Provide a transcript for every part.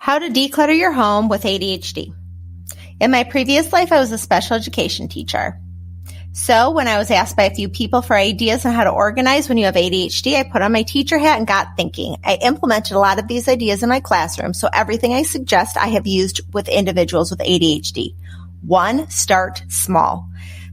How to declutter your home with ADHD. In my previous life, I was a special education teacher. So when I was asked by a few people for ideas on how to organize when you have ADHD, I put on my teacher hat and got thinking. I implemented a lot of these ideas in my classroom, so everything I suggest I have used with individuals with ADHD. 1, start small.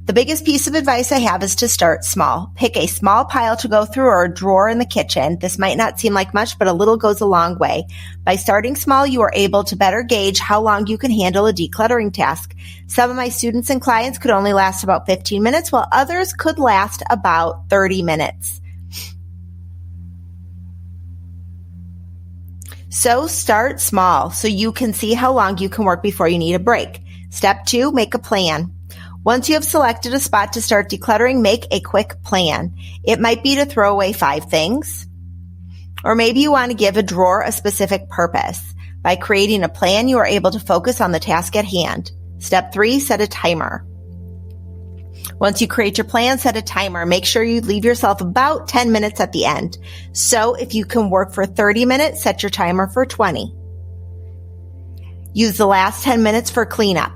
The biggest piece of advice I have is to start small. Pick a small pile to go through or a drawer in the kitchen. This might not seem like much, but a little goes a long way. By starting small, you are able to better gauge how long you can handle a decluttering task. Some of my students and clients could only last about 15 minutes, while others could last about 30 minutes. So start small so you can see how long you can work before you need a break. Step 2, make a plan. Once you have selected a spot to start decluttering, make a quick plan. It might be to throw away 5 things, or maybe you want to give a drawer a specific purpose. By creating a plan, you are able to focus on the task at hand. Step 3, set a timer. Once you create your plan, set a timer. Make sure you leave yourself about 10 minutes at the end. So if you can work for 30 minutes, set your timer for 20. Use the last 10 minutes for cleanup.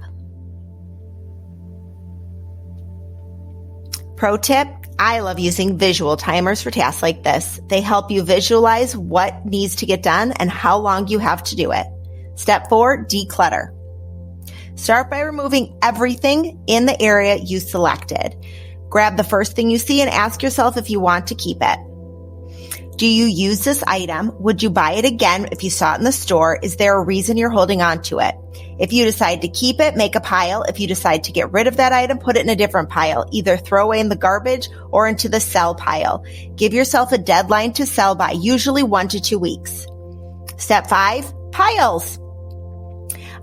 Pro tip, I love using visual timers for tasks like this. They help you visualize what needs to get done and how long you have to do it. Step 4, declutter. Start by removing everything in the area you selected. Grab the first thing you see and ask yourself if you want to keep it. Do you use this item? Would you buy it again if you saw it in the store? Is there a reason you're holding on to it? If you decide to keep it, make a pile. If you decide to get rid of that item, put it in a different pile. Either throw away in the garbage or into the sell pile. Give yourself a deadline to sell by, usually 1 to 2 weeks. Step 5, piles.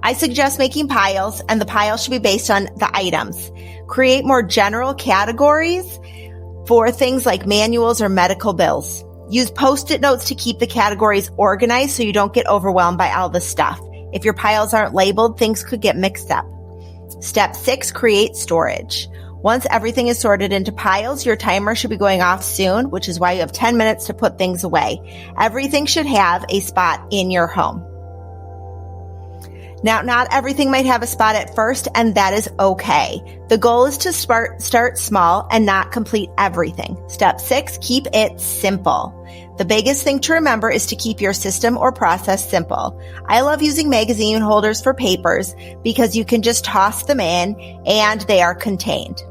I suggest making piles, and the pile should be based on the items. Create more general categories for things like manuals or medical bills. Use Post-it notes to keep the categories organized so you don't get overwhelmed by all the stuff. If your piles aren't labeled, things could get mixed up. Step 6, create storage. Once everything is sorted into piles, your timer should be going off soon, which is why you have 10 minutes to put things away. Everything should have a spot in your home. Now, not everything might have a spot at first, and that is okay. The goal is to start small and not complete everything. Step 6, keep it simple. The biggest thing to remember is to keep your system or process simple. I love using magazine holders for papers because you can just toss them in and they are contained.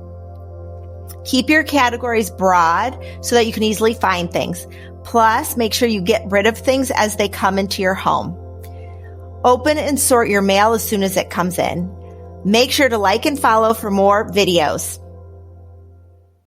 Keep your categories broad so that you can easily find things. Plus, make sure you get rid of things as they come into your home. Open and sort your mail as soon as it comes in. Make sure to like and follow for more videos.